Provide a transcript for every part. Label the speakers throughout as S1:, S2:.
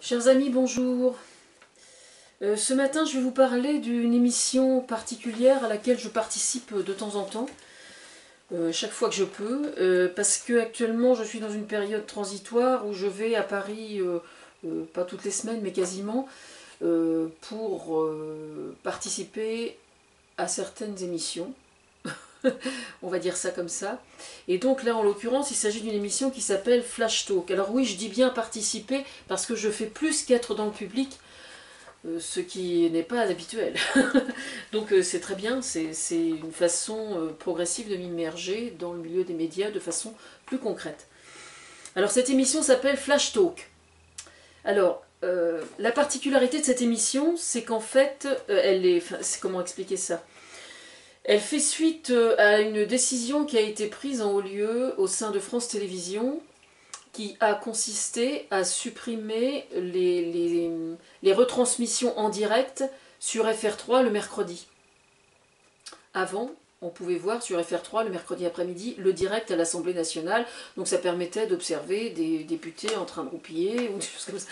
S1: Chers amis, bonjour. Ce matin, je vais vous parler d'une émission particulière à laquelle je participe de temps en temps, chaque fois que je peux, parce que actuellement je suis dans une période transitoire où je vais à Paris, pas toutes les semaines, mais quasiment, pour participer à certaines émissions. On va dire ça comme ça. Et donc là, en l'occurrence, il s'agit d'une émission qui s'appelle Flash Talk. Alors oui, je dis bien participer parce que je fais plus qu'être dans le public, ce qui n'est pas habituel. Donc c'est très bien, c'est une façon progressive de m'immerger dans le milieu des médias de façon plus concrète. Alors cette émission s'appelle Flash Talk. Alors, la particularité de cette émission, c'est qu'en fait, comment expliquer ça ? Elle fait suite à une décision qui a été prise en haut lieu au sein de France Télévisions, qui a consisté à supprimer les retransmissions en direct sur FR3 le mercredi. Avant, on pouvait voir sur FR3 le mercredi après-midi le direct à l'Assemblée nationale, donc ça permettait d'observer des députés en train de roupiller ou des choses comme ça.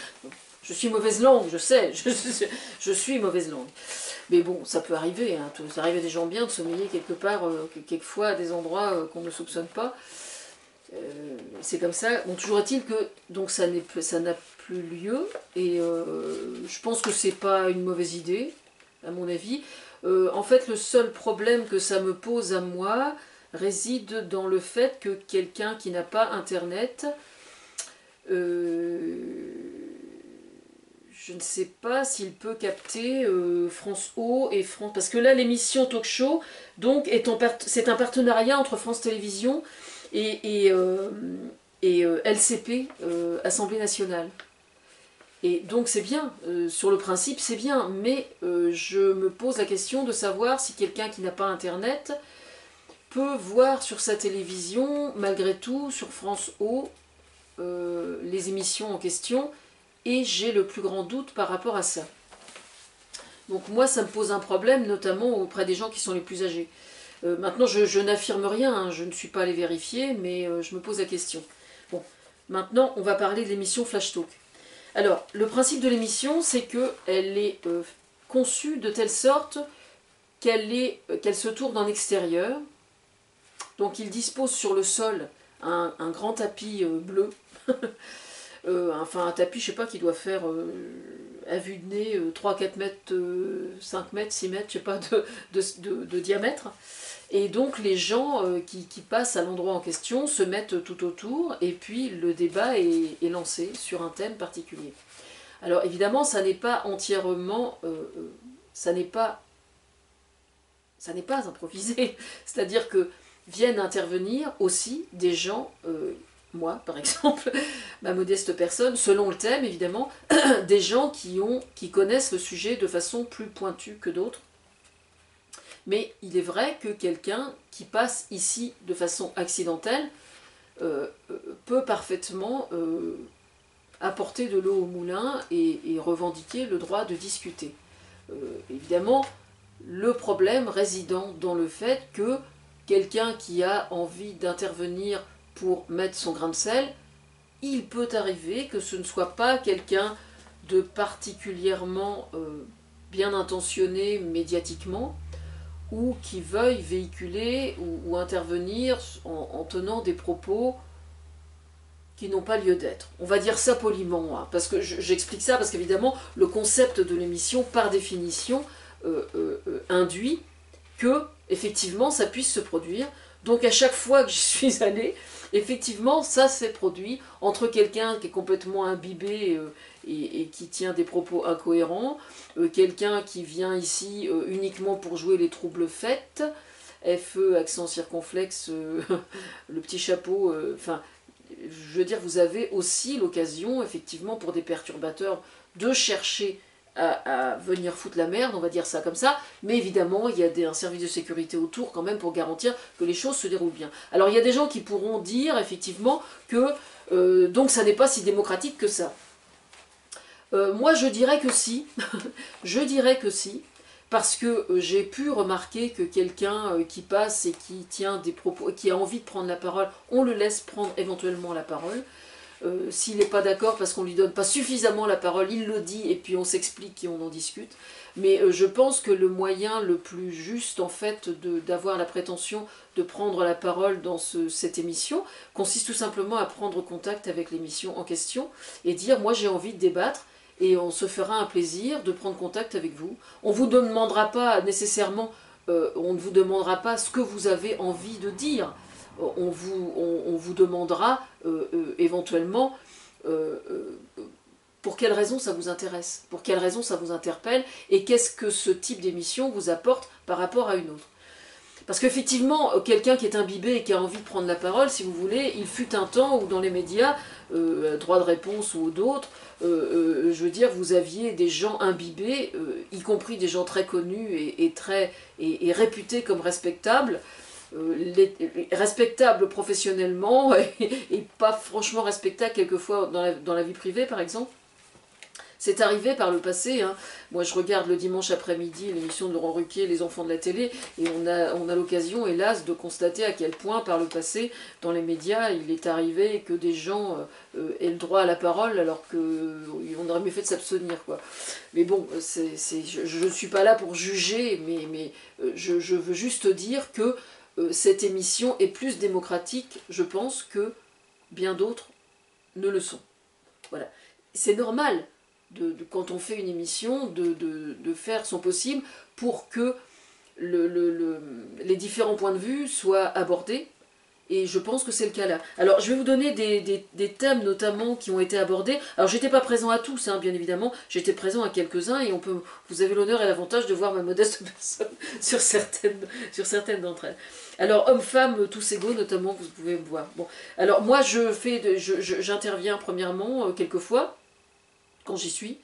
S1: Je suis mauvaise langue, je sais, je suis mauvaise langue. Mais bon, ça peut arriver, hein, ça arrive à des gens bien de sommeiller quelque part, quelquefois à des endroits qu'on ne soupçonne pas. C'est comme ça. Bon, toujours est-il que donc ça n'a plus lieu, et je pense que c'est pas une mauvaise idée, à mon avis. En fait, le seul problème que ça me pose à moi réside dans le fait que quelqu'un qui n'a pas Internet, je ne sais pas s'il peut capter France O et France... Parce que là, l'émission Talk Show, donc, c'est un partenariat entre France Télévisions et LCP, Assemblée nationale. Et donc c'est bien, sur le principe c'est bien, mais je me pose la question de savoir si quelqu'un qui n'a pas Internet peut voir sur sa télévision, malgré tout, sur France O, les émissions en question, et j'ai le plus grand doute par rapport à ça. Donc moi ça me pose un problème, notamment auprès des gens qui sont les plus âgés. Maintenant je n'affirme rien, hein, je ne suis pas allée vérifier, mais je me pose la question. Bon, maintenant on va parler de l'émission Flash Talk. Alors, le principe de l'émission, c'est qu'elle est conçue de telle sorte qu'elle se tourne en extérieur. Donc il dispose sur le sol un grand tapis bleu. Enfin un tapis, je sais pas, qui doit faire à vue de nez 3-4 mètres, 5 mètres, 6 mètres, je sais pas, de diamètre. Et donc les gens qui passent à l'endroit en question se mettent tout autour, et puis le débat est lancé sur un thème particulier. Alors évidemment, ça n'est pas entièrement... ça n'est pas improvisé. C'est-à-dire que viennent intervenir aussi des gens, moi par exemple, ma modeste personne, selon le thème évidemment, des gens qui connaissent le sujet de façon plus pointue que d'autres. Mais il est vrai que quelqu'un qui passe ici de façon accidentelle peut parfaitement apporter de l'eau au moulin et revendiquer le droit de discuter. Évidemment, le problème résidant dans le fait que quelqu'un qui a envie d'intervenir pour mettre son grain de sel, il peut arriver que ce ne soit pas quelqu'un de particulièrement bien intentionné médiatiquement, ou qui veuille véhiculer ou intervenir en tenant des propos qui n'ont pas lieu d'être. On va dire ça poliment, hein, parce que j'explique ça parce qu'évidemment le concept de l'émission, par définition, induit que effectivement ça puisse se produire. Donc à chaque fois que j'y suis allée, effectivement ça s'est produit entre quelqu'un qui est complètement imbibé et qui tient des propos incohérents, quelqu'un qui vient ici uniquement pour jouer les troubles faits, FE, accent circonflexe, le petit chapeau, enfin, je veux dire, vous avez aussi l'occasion, effectivement, pour des perturbateurs, de chercher à venir foutre la merde, on va dire ça comme ça, mais évidemment, il y a un service de sécurité autour quand même pour garantir que les choses se déroulent bien. Alors il y a des gens qui pourront dire, effectivement, que donc ça n'est pas si démocratique que ça. Moi je dirais que si, je dirais que si, parce que j'ai pu remarquer que quelqu'un qui passe et qui tient des propos, qui a envie de prendre la parole, on le laisse prendre éventuellement la parole. S'il n'est pas d'accord parce qu'on ne lui donne pas suffisamment la parole, il le dit et puis on s'explique et on en discute. Mais je pense que le moyen le plus juste, en fait, d'avoir la prétention de prendre la parole dans cette émission, consiste tout simplement à prendre contact avec l'émission en question et dire « moi j'ai envie de débattre ». Et on se fera un plaisir de prendre contact avec vous. On ne vous demandera pas nécessairement, on ne vous demandera pas ce que vous avez envie de dire. On vous demandera éventuellement pour quelles raisons ça vous intéresse, pour quelles raisons ça vous interpelle, et qu'est-ce que ce type d'émission vous apporte par rapport à une autre. Parce qu'effectivement, quelqu'un qui est imbibé et qui a envie de prendre la parole, si vous voulez, il fut un temps où dans les médias, droit de réponse ou d'autres, je veux dire, vous aviez des gens imbibés, y compris des gens très connus et réputés comme respectables, respectables professionnellement et pas franchement respectables quelquefois dans la vie privée par exemple. C'est arrivé par le passé, hein. Moi je regarde le dimanche après-midi l'émission de Laurent Ruquier, Les enfants de la télé, et on a l'occasion hélas de constater à quel point par le passé, dans les médias, il est arrivé que des gens aient le droit à la parole alors qu'on aurait mieux fait de s'abstenir, quoi. Mais bon, je ne suis pas là pour juger, mais je veux juste dire que cette émission est plus démocratique, je pense, que bien d'autres ne le sont. Voilà. C'est normal. Quand on fait une émission, de faire son possible pour que les différents points de vue soient abordés, et je pense que c'est le cas là. Alors je vais vous donner des thèmes notamment qui ont été abordés. Alors j'étais pas présent à tous, hein, bien évidemment, j'étais présent à quelques-uns, et vous avez l'honneur et l'avantage de voir ma modeste personne sur certaines d'entre elles. Alors hommes-femmes, tous égaux notamment, vous pouvez me voir. Bon. Alors moi j'interviens premièrement quelquefois, quand j'y suis,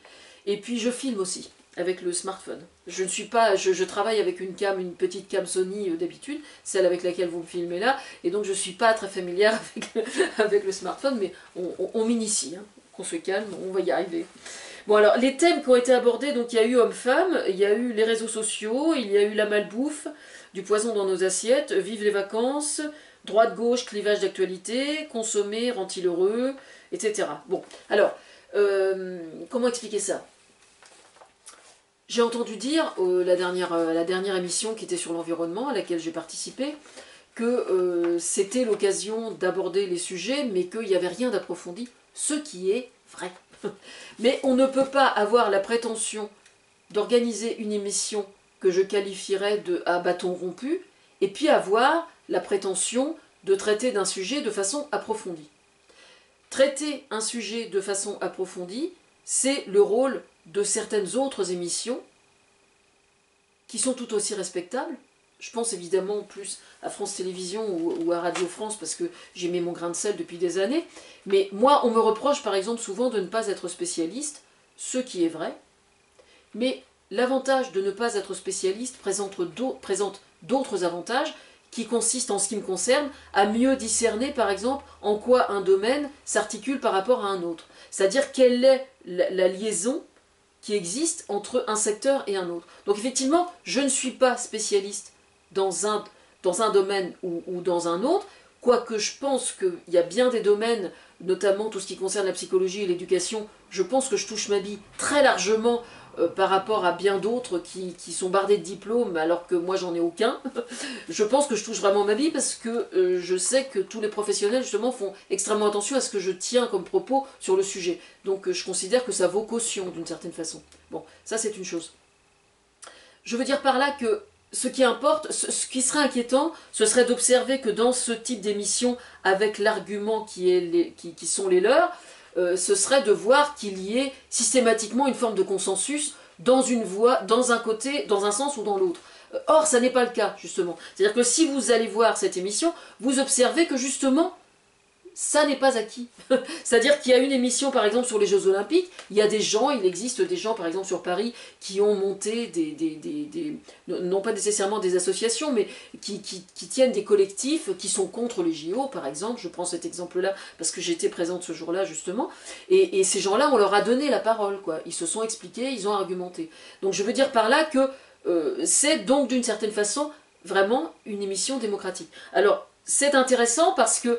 S1: et puis je filme aussi avec le smartphone. Je travaille avec une petite cam Sony d'habitude, celle avec laquelle vous me filmez là, et donc je ne suis pas très familière avec le smartphone, mais on m'initie, hein, qu'on se calme, on va y arriver. Bon alors, les thèmes qui ont été abordés, donc il y a eu hommes-femmes, il y a eu les réseaux sociaux, il y a eu la malbouffe, du poison dans nos assiettes, vive les vacances, droite-gauche, clivage d'actualité, consommer rend-il heureux, etc. Bon, alors, comment expliquer ça? J'ai entendu dire, la dernière émission qui était sur l'environnement, à laquelle j'ai participé, que c'était l'occasion d'aborder les sujets, mais qu'il n'y avait rien d'approfondi, ce qui est vrai. Mais on ne peut pas avoir la prétention d'organiser une émission que je qualifierais de à bâton rompu, et puis avoir la prétention de traiter d'un sujet de façon approfondie. Traiter un sujet de façon approfondie, c'est le rôle de certaines autres émissions qui sont tout aussi respectables. Je pense évidemment plus à France Télévisions ou à Radio France parce que j'ai mis mon grain de sel depuis des années. Mais moi, on me reproche par exemple souvent de ne pas être spécialiste, ce qui est vrai. Mais l'avantage de ne pas être spécialiste présente d'autres avantages qui consistent, en ce qui me concerne, à mieux discerner, par exemple, en quoi un domaine s'articule par rapport à un autre. C'est-à-dire quelle est la liaison qui existe entre un secteur et un autre. Donc effectivement, je ne suis pas spécialiste dans un domaine ou dans un autre, quoique je pense qu'il y a bien des domaines, notamment tout ce qui concerne la psychologie et l'éducation, je pense que je touche ma bille très largement par rapport à bien d'autres qui sont bardés de diplômes alors que moi j'en ai aucun. Je pense que je touche vraiment ma bille parce que je sais que tous les professionnels justement font extrêmement attention à ce que je tiens comme propos sur le sujet. Donc je considère que ça vaut caution d'une certaine façon. Bon, ça c'est une chose. Je veux dire par là que ce qui importe, ce qui serait inquiétant, ce serait d'observer que dans ce type d'émission, avec l'argument qui sont les leurs, ce serait de voir qu'il y ait systématiquement une forme de consensus dans une voie, dans un côté, dans un sens ou dans l'autre. Or, ça n'est pas le cas, justement. C'est-à-dire que si vous allez voir cette émission, vous observez que justement, ça n'est pas acquis. C'est-à-dire qu'il y a une émission, par exemple, sur les Jeux Olympiques, il existe des gens, par exemple, sur Paris, qui ont monté non pas nécessairement des associations, mais qui tiennent des collectifs qui sont contre les JO, par exemple. Je prends cet exemple-là parce que j'étais présente ce jour-là, justement. Et ces gens-là, on leur a donné la parole, quoi. Ils se sont expliqués, ils ont argumenté. Donc je veux dire par là que c'est donc, d'une certaine façon, vraiment une émission démocratique. Alors, c'est intéressant parce que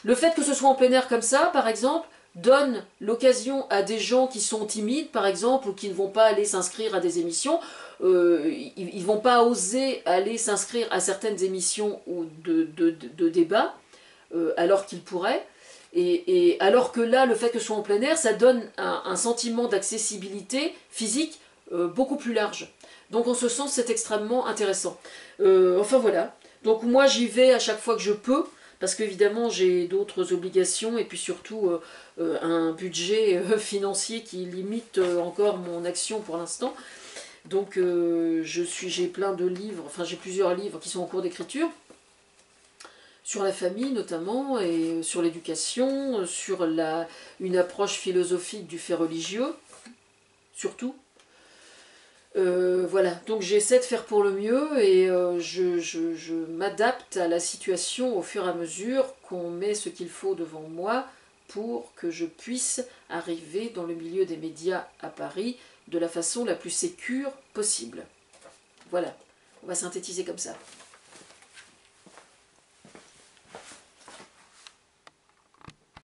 S1: Le fait que ce soit en plein air comme ça, par exemple, donne l'occasion à des gens qui sont timides, par exemple, ou qui ne vont pas aller s'inscrire à des émissions, ils ne vont pas oser aller s'inscrire à certaines émissions ou de débats, alors qu'ils pourraient. Et alors que là, le fait que ce soit en plein air, ça donne un sentiment d'accessibilité physique beaucoup plus large. Donc en ce sens, c'est extrêmement intéressant. Enfin voilà. Donc moi, j'y vais à chaque fois que je peux, parce qu'évidemment, j'ai d'autres obligations, et puis surtout un budget financier qui limite encore mon action pour l'instant. Donc j'ai plein de livres, enfin j'ai plusieurs livres qui sont en cours d'écriture, sur la famille notamment, et sur l'éducation, sur une approche philosophique du fait religieux, surtout. Voilà, donc j'essaie de faire pour le mieux, et je m'adapte à la situation au fur et à mesure qu'on met ce qu'il faut devant moi pour que je puisse arriver dans le milieu des médias à Paris de la façon la plus sécure possible. Voilà, on va synthétiser comme ça.